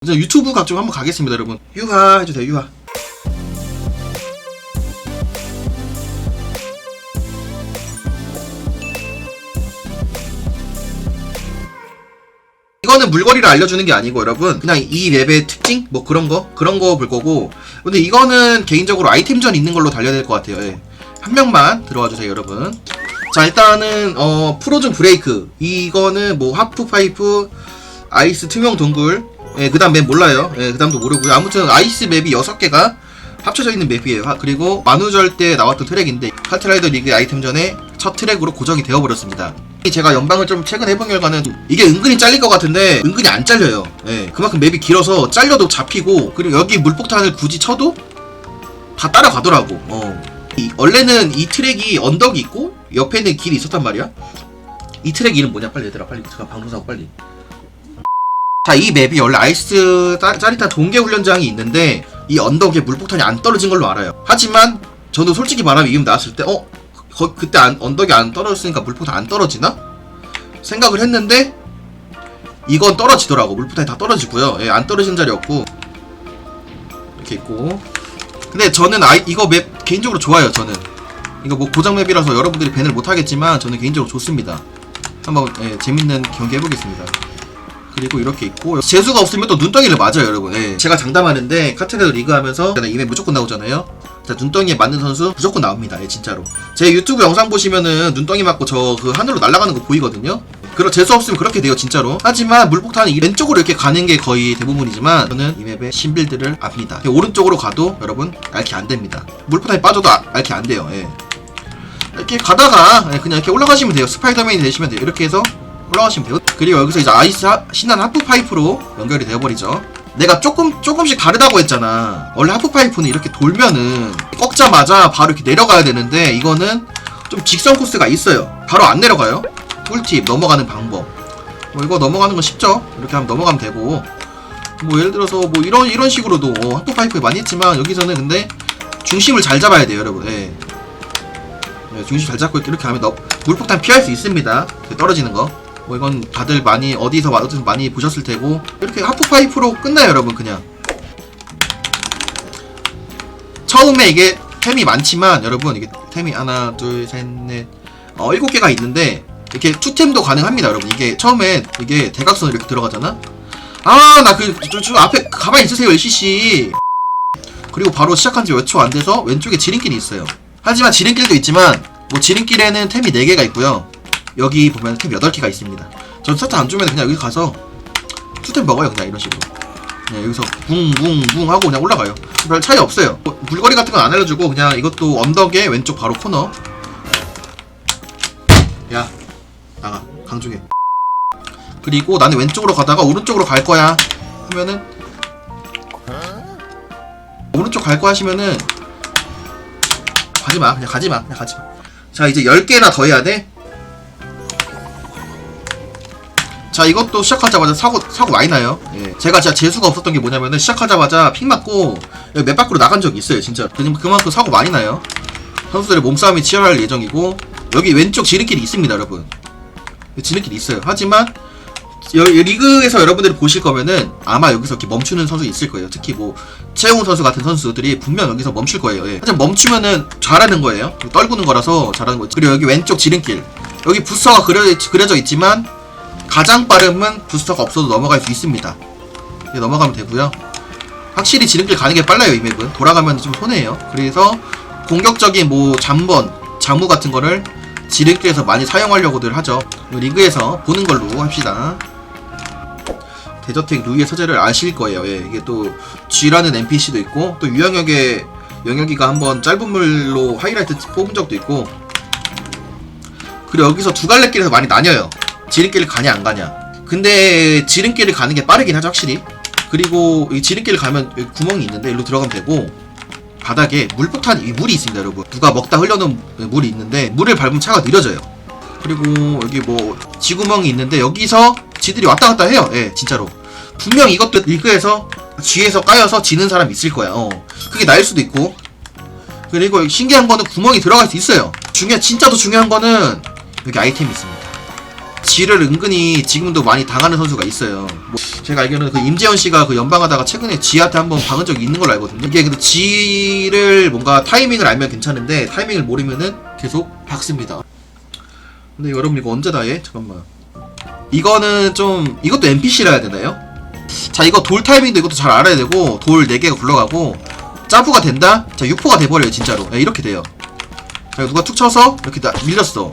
이제 유튜브 각 좀 한번 가겠습니다, 여러분. 유하 해주세요, 유하. 이거는 물거리를 알려주는 게 아니고 여러분 그냥 이 맵의 특징? 뭐 그런 거 볼 거고. 근데 이거는 개인적으로 아이템전 있는 걸로 달려야 될 것 같아요. 예. 한 명만 들어와 주세요, 여러분. 자, 일단은 프로즌 브레이크, 이거는 뭐 하프파이프, 아이스 투명 동굴, 예, 그 다음 맵 몰라요. 예, 그 다음도 모르고요. 아무튼 아이스 맵이 6개가 합쳐져 있는 맵이에요. 그리고 만우절 때 나왔던 트랙인데 카트라이더 리그 아이템전의 첫 트랙으로 고정이 되어버렸습니다. 제가 연방을 좀 최근 해본 결과는 이게 은근히 잘릴 것 같은데 은근히 안 잘려요. 예, 그만큼 맵이 길어서 잘려도 잡히고, 그리고 여기 물폭탄을 굳이 쳐도 다 따라가더라고. 원래는 이 트랙이 언덕이 있고 옆에는 길이 있었단 말이야. 이 트랙 이름 뭐냐? 빨리 얘들아, 빨리 잠깐 방송사고 빨리. 자, 이 맵이 원래 아이스 짜릿한 동계훈련장이 있는데 이 언덕에 물폭탄이 안 떨어진 걸로 알아요. 하지만 저도 솔직히 말하면 이음 나왔을 때 그때 언덕이 안 떨어졌으니까 물폭탄 안 떨어지나? 생각을 했는데 이건 떨어지더라고. 물폭탄이 다 떨어지고요. 예, 안 떨어진 자리 없고 이렇게 있고. 근데 저는 이거 맵 개인적으로 좋아요. 저는 이거 뭐 고정 맵이라서 여러분들이 밴을 못하겠지만 저는 개인적으로 좋습니다. 한번 재밌는 경기 해보겠습니다. 그리고 이렇게 있고, 재수가 없으면 또 눈덩이를 맞아요, 여러분. 예. 제가 장담하는데 카트라이더 리그 하면서 이맵 무조건 나오잖아요. 자, 눈덩이에 맞는 선수 무조건 나옵니다. 예, 진짜로. 제 유튜브 영상 보시면은 눈덩이 맞고 저 그 하늘로 날아가는 거 보이거든요. 재수 없으면 그렇게 돼요, 진짜로. 하지만 물폭탄은 왼쪽으로 이렇게 가는 게 거의 대부분이지만 저는 이 맵의 신빌드를 압니다. 오른쪽으로 가도 여러분 알키 안 됩니다. 물폭탄이 빠져도 알키 안 돼요. 예. 이렇게 가다가 그냥 이렇게 올라가시면 돼요. 스파이더맨이 되시면 돼요. 이렇게 해서 올라가시면 돼요. 그리고 여기서 이제 아이스 신난 하프파이프로 연결이 되어버리죠. 내가 조금씩 다르다고 했잖아. 원래 하프파이프는 이렇게 돌면은 꺾자마자 바로 이렇게 내려가야 되는데 이거는 좀 직선 코스가 있어요. 바로 안 내려가요. 꿀팁, 넘어가는 방법. 뭐 이거 넘어가는 건 쉽죠. 이렇게 하면 넘어가면 되고, 뭐 예를 들어서 뭐 이런 식으로도 하프파이프 많이 했지만 여기서는 근데 중심을 잘 잡아야 돼요, 여러분. 예. 중심 잘 잡고 이렇게 하면 물폭탄 피할 수 있습니다. 떨어지는 거. 뭐 이건 다들 어디서 많이 보셨을 테고, 이렇게 하프파이프로 끝나요, 여러분. 그냥 처음에 이게 템이 많지만 여러분, 이게 템이 하나 둘 셋 넷 7개가 있는데 이렇게 투템도 가능합니다, 여러분. 이게 처음에 이게 대각선으로 이렇게 들어가잖아. 나 저 앞에 가만히 있으세요, LCC. 그리고 바로 시작한 지 몇 초 안 돼서 왼쪽에 지름길이 있어요. 하지만 지름길도 있지만 뭐 지름길에는 템이 4개가 있고요. 여기 보면 템 8개가 있습니다. 전 스타트 안 주면 그냥 여기 가서 투템 먹어요. 그냥 이런 식으로. 네, 여기서 붕붕붕 하고 그냥 올라가요. 별 차이 없어요. 물거리 같은 건 안 알려주고 그냥 이것도 언덕에 왼쪽 바로 코너. 야, 나가. 강중해. 그리고 나는 왼쪽으로 가다가 오른쪽으로 갈 거야 하면은, 오른쪽 갈 거야 하시면은 가지마. 그냥 가지마. 자, 이제 10개나 더 해야 돼. 자, 이것도 시작하자마자 사고 많이 나요. 예. 제가 진짜 재수가 없었던 게 뭐냐면은 시작하자마자 픽 맞고 맵 밖으로 나간 적이 있어요, 진짜. 그만큼 사고 많이 나요. 선수들의 몸싸움이 치열할 예정이고, 여기 왼쪽 지름길이 있습니다, 여러분. 지름길이 있어요. 하지만 리그에서 여러분들이 보실 거면은 아마 여기서 이렇게 멈추는 선수 있을 거예요. 특히 뭐 최웅 선수 같은 선수들이 분명 여기서 멈출 거예요. 예. 하지만 멈추면은 잘하는 거예요. 떨구는 거라서 잘하는 거지. 그리고 여기 왼쪽 지름길, 여기 부스터가 그려져 있지만 가장 빠름은 부스터가 없어도 넘어갈 수 있습니다. 넘어가면 되고요. 확실히 지름길 가는 게 빨라요. 이 맵은 돌아가면 좀 손해예요. 그래서 공격적인 뭐 잠번, 장무 같은 거를 지름길에서 많이 사용하려고들 하죠. 리그에서 보는 걸로 합시다. 대저택 루이의 서재를 아실 거예요. 예, 이게 또 G라는 NPC도 있고, 또 유영혁의 영혁이가 한번 짧은 물로 하이라이트 뽑은 적도 있고. 그리고 여기서 두 갈래 길에서 많이 나뉘어요. 지름길을 가냐 안 가냐. 근데 지름길을 가는 게 빠르긴 하죠, 확실히. 그리고 이 지름길을 가면 여기 구멍이 있는데 일로 들어가면 되고, 바닥에 물이 있습니다, 여러분. 누가 먹다 흘려놓은 물이 있는데 물을 밟으면 차가 느려져요. 그리고 여기 뭐 지구멍이 있는데 여기서 지들이 왔다 갔다 해요. 예, 진짜로. 분명 이것도 리그에서 G에서 까여서 지는 사람 있을 거야. 그게 나일 수도 있고. 그리고 신기한 거는 구멍이 들어갈 수 있어요. 진짜 더 중요한 거는 여기 아이템이 있습니다. 지를 은근히 지금도 많이 당하는 선수가 있어요. 뭐 제가 알기로는 그 임재현 씨가 그 연방하다가 최근에 지한테 한번 박은 적이 있는 걸로 알거든요. 이게 근데 지를 뭔가 타이밍을 알면 괜찮은데 타이밍을 모르면은 계속 박습니다. 근데 여러분 이거 언제 다 해? 잠깐만. 이거는 좀 이것도 NPC라 해야 되나요? 자, 이거 돌 타이밍도 이것도 잘 알아야 되고 돌 4개가 굴러가고 짜부가 된다? 자, 6포가 돼버려요 진짜로. 네, 이렇게 돼요. 자, 누가 툭 쳐서 이렇게 밀렸어.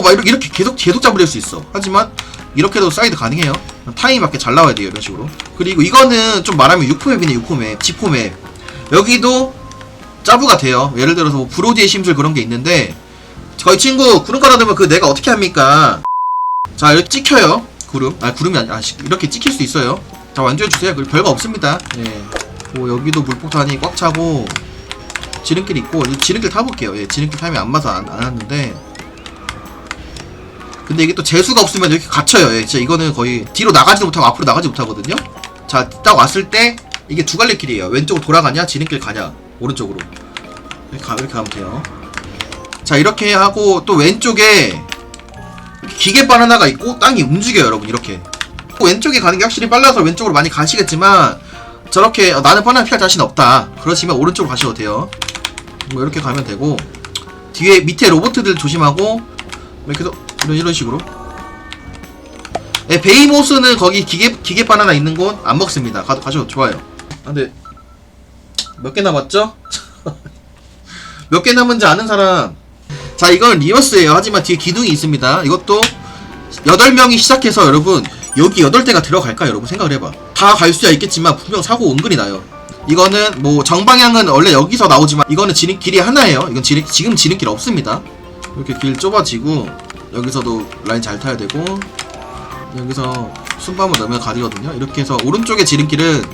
막 이렇게 계속 잡으릴 수 있어. 하지만 이렇게도 사이드 가능해요. 타이밍 맞게 잘 나와야 돼요 이런 식으로. 그리고 이거는 좀 말하면 6포맵이네. 6포맵 G4맵. 여기도 짜부가 돼요. 예를 들어서 뭐 브로디의 심술 그런 게 있는데 저희 친구 구름 깔아두면 그 내가 어떻게 합니까? 자, 이렇게 찍혀요. 구름이 아니 이렇게 찍힐 수 있어요. 자, 완주해주세요. 그리고 별거 없습니다. 예. 뭐 여기도 물폭탄이 꽉 차고 지름길 있고 지름길 타볼게요. 예, 지름길 타면 안 맞아 안 왔는데 근데 이게 또 재수가 없으면 이렇게 갇혀요. 예, 진짜 이거는 거의 뒤로 나가지도 못하고 앞으로 나가지 못하거든요. 자, 딱 왔을 때 이게 두 갈래 길이에요. 왼쪽으로 돌아가냐 지름길 가냐 오른쪽으로 이렇게 가면 돼요. 자, 이렇게 하고 또 왼쪽에 기계발 하나가 있고 땅이 움직여요 여러분. 이렇게 왼쪽에 가는 게 확실히 빨라서 왼쪽으로 많이 가시겠지만 저렇게 나는 뻔하게 피할 자신 없다 그러시면 오른쪽으로 가셔도 돼요. 뭐 이렇게 가면 되고 뒤에 밑에 로봇들 조심하고 이렇게 해서 이런 식으로. 네, 베이모스는 거기 기계발 하나 있는 곳 안 먹습니다. 가셔도 좋아요. 근데 몇 개 남았죠? 몇 개 남은지 아는 사람. 자, 이건 리버스예요. 하지만 뒤에 기둥이 있습니다. 이것도 8명이 시작해서 여러분 여기 8대가 들어갈까 여러분 생각을 해봐. 다 갈 수야 있겠지만 분명 사고 은근히 나요. 이거는 뭐 정방향은 원래 여기서 나오지만 이거는 길이 하나예요. 이건 지금 지름길 없습니다. 이렇게 길 좁아지고 여기서도 라인 잘 타야 되고 여기서 순방을 넣으면 가디거든요. 이렇게 해서 오른쪽의 지름길은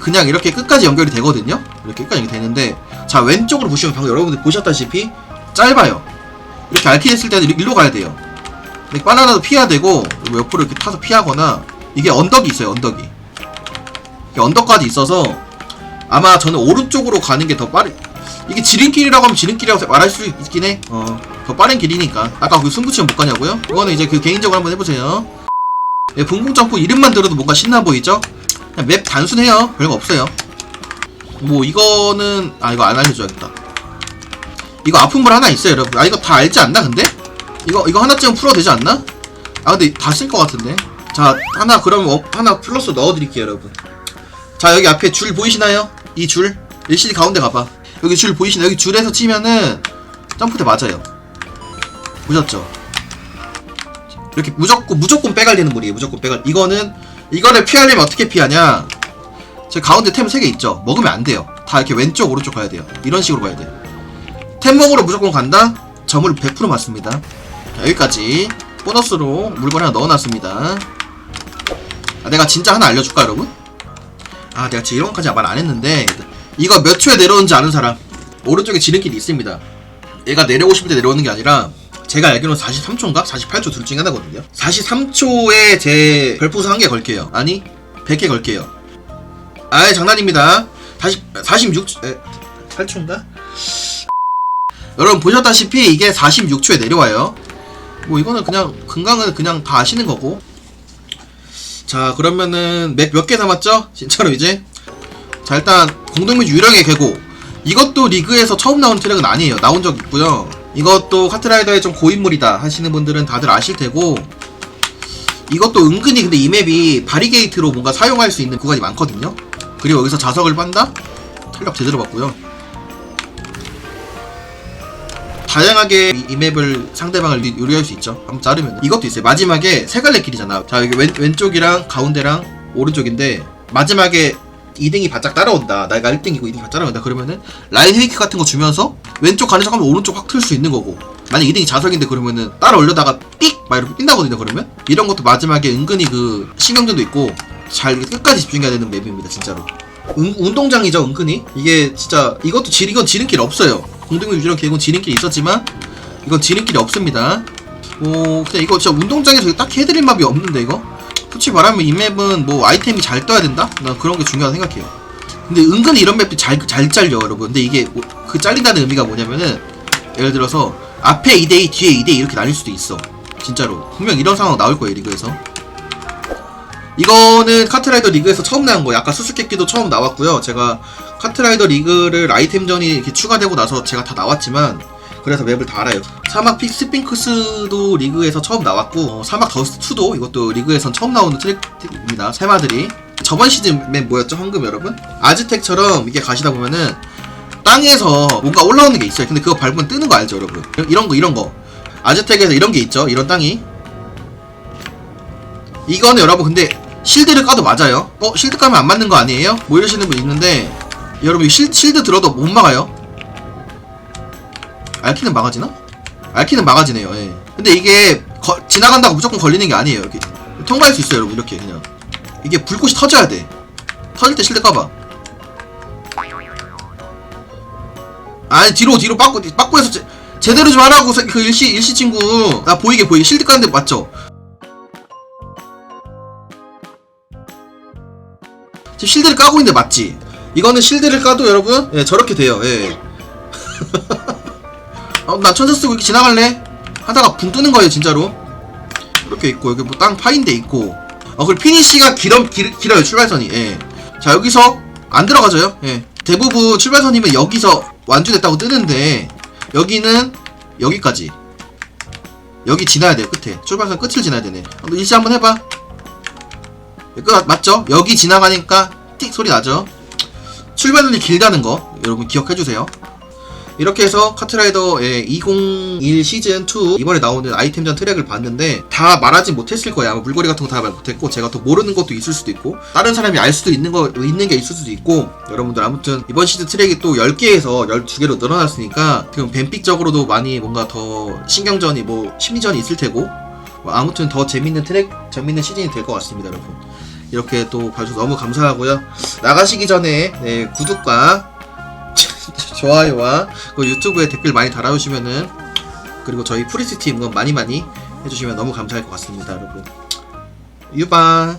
그냥 이렇게 끝까지 연결이 되거든요. 이렇게 끝까지 연결이 되는데 자, 왼쪽으로 보시면 방금 여러분들 보셨다시피 짧아요. 이렇게 알키냈을 때는 일로 가야 돼요. 근데 바나나도 피해야 되고 옆으로 이렇게 타서 피하거나 이게 언덕이 있어요. 언덕이 이게 언덕까지 있어서 아마 저는 오른쪽으로 가는 게 더 빠르. 이게 지름길이라고 하면 지름길이라고 말할 수 있긴 해. 더 빠른 길이니까. 아까 그 승부치면 못 가냐고요? 이거는 이제 그 개인적으로 한번 해보세요. 예, 붕붕점프 이름만 들어도 뭔가 신나 보이죠? 그냥 맵 단순해요. 별거 없어요. 뭐 이거는 이거 안 알려줘야겠다. 이거 아픈 물 하나 있어요 여러분. 이거 다 알지 않나 근데? 이거 하나쯤 풀어도 되지 않나? 근데 다 쓸 것 같은데. 자, 하나 그럼 하나 플러스 넣어드릴게요 여러분. 자, 여기 앞에 줄 보이시나요? 이 줄 LCD 가운데 가봐. 여기 줄 보이시나요? 여기 줄에서 치면은 점프대 맞아요. 보셨죠? 이렇게 무조건 빼갈리는 물이에요. 무조건 빼갈. 이거를 피하려면 어떻게 피하냐? 저 가운데 템 3개 있죠? 먹으면 안 돼요. 다 이렇게 왼쪽 오른쪽 가야 돼요. 이런 식으로 가야 돼요. 템 먹으러 무조건 간다? 점을 100% 맞습니다. 자, 여기까지 보너스로 물건 하나 넣어놨습니다. 내가 진짜 하나 알려줄까 여러분? 내가 지금 이런 것까지 말 안했는데 이거 몇 초에 내려오는지 아는 사람. 오른쪽에 지름길이 있습니다. 얘가 내려오고 싶을 때 내려오는 게 아니라 제가 알기로는 43초인가? 48초 둘 중에 하나거든요. 43초에 제 별풍선 1개 걸게요. 아니 100개 걸게요. 장난입니다. 8초인가? 여러분 보셨다시피 이게 46초에 내려와요. 뭐 이거는 그냥 금강은 그냥 다 아시는 거고. 자, 그러면은 몇 개 남았죠? 진짜로 이제. 자, 일단 공동묘지 유령의 계곡. 이것도 리그에서 처음 나온 트랙은 아니에요. 나온 적 있고요. 이것도 카트라이더의 좀 고인물이다 하시는 분들은 다들 아실 테고, 이것도 은근히 근데 이 맵이 바리게이트로 뭔가 사용할 수 있는 구간이 많거든요. 그리고 여기서 자석을 빤다? 탄력 제대로 받고요. 다양하게 이 맵을 상대방을 요리할 수 있죠. 한번 자르면 이것도 있어요. 마지막에 세 갈래 길이잖아. 자, 여기 왼쪽이랑 가운데랑 오른쪽인데 마지막에 2등이 바짝 따라온다. 내가 1등이고 2등이 바짝 따라온다. 그러면은 라인 헤이크 같은 거 주면서 왼쪽 가는 척하면 오른쪽 확 틀 수 있는 거고, 만약 2등이 자석인데 그러면은 따라 올려다가 삑! 막 이렇게 뛴다거든요. 그러면 이런 것도 마지막에 은근히 그 신경전도 있고 잘 끝까지 집중해야 되는 맵입니다. 진짜로 운동장이죠. 은근히 이게 진짜 이것도 이건 지름길 없어요. 공동묘 유령 계곡은 지름길이 있었지만 이건 지름길이 없습니다. 그냥 이거 진짜 운동장에서 딱히 해드릴 맵이 없는데 이거? 솔직히 말하면 이 맵은 뭐 아이템이 잘 떠야 된다? 난 그런 게 중요하다 생각해요. 근데 은근히 이런 맵도 잘 잘려 여러분. 근데 이게 그 잘린다는 의미가 뭐냐면은 예를 들어서 앞에 2대2 뒤에 2대2 이렇게 나뉠 수도 있어. 진짜로 분명 이런 상황 나올 거예요 리그에서. 이거는 카트라이더 리그에서 처음 나온 거예요. 아까 수수께끼도 처음 나왔고요. 제가 카트라이더 리그를 아이템전이 이렇게 추가되고 나서 제가 다 나왔지만 그래서 맵을 다 알아요. 사막 스핑크스도 리그에서 처음 나왔고 사막 더스트2도 이것도 리그에선 처음 나오는 트랙입니다. 세마들이. 저번 시즌 맵 뭐였죠 황금 여러분? 아즈텍처럼 이게 가시다 보면은 땅에서 뭔가 올라오는 게 있어요. 근데 그거 밟으면 뜨는 거 알죠 여러분? 이런 거 아즈텍에서 이런 게 있죠. 이런 땅이 이거는 여러분 근데 실드를 까도 맞아요. 실드 까면 안 맞는 거 아니에요? 뭐 이러시는 분 있는데 여러분 실드 들어도 못 막아요. 알키는 막아지나? 알키는 막아지네요. 예. 근데 이게 지나간다고 무조건 걸리는 게 아니에요. 이렇게 통과할 수 있어요 여러분. 이렇게 그냥 이게 불꽃이 터져야 돼. 터질 때 실드 까봐. 아니 뒤로 빠꾸에서 제대로 좀 하라고. 그 일시 친구 나 보이게 실드 까는데 맞죠? 지금 실드를 까고 있는데 맞지? 이거는 실드를 까도 여러분 예, 저렇게 돼요. 예. 나 천사 쓰고 이렇게 지나갈래? 하다가 붕 뜨는 거예요 진짜로. 이렇게 있고 여기 뭐 땅 파인 데 있고 그리고 피니시가 길어요 출발선이. 예. 자 여기서 안 들어가져요. 예. 대부분 출발선이면 여기서 완주됐다고 뜨는데 여기는 여기까지 여기 지나야 돼요. 끝에 출발선 끝을 지나야 되네. 일시 한번 해봐. 끝 맞죠? 여기 지나가니까 틱 소리 나죠? 출발선이 길다는 거 여러분 기억해주세요. 이렇게 해서 카트라이더 2021 시즌2 이번에 나오는 아이템전 트랙을 봤는데 다 말하지 못했을 거예요. 아마 물거리 같은 거 다 말 못했고 제가 또 모르는 것도 있을 수도 있고 다른 사람이 알 수도 있는 게 있을 수도 있고 여러분들 아무튼 이번 시즌 트랙이 또 10개에서 12개로 늘어났으니까 지금 뱀픽적으로도 많이 뭔가 더 신경전이 뭐 심리전이 있을 테고 뭐 아무튼 더 재밌는 시즌이 될 것 같습니다 여러분. 이렇게 또 봐주셔서 너무 감사하고요. 나가시기 전에 구독과 좋아요와 그 유튜브에 댓글 많이 달아주시면은 그리고 저희 프리스티 응원 많이 해주시면 너무 감사할 것 같습니다 여러분. 유바.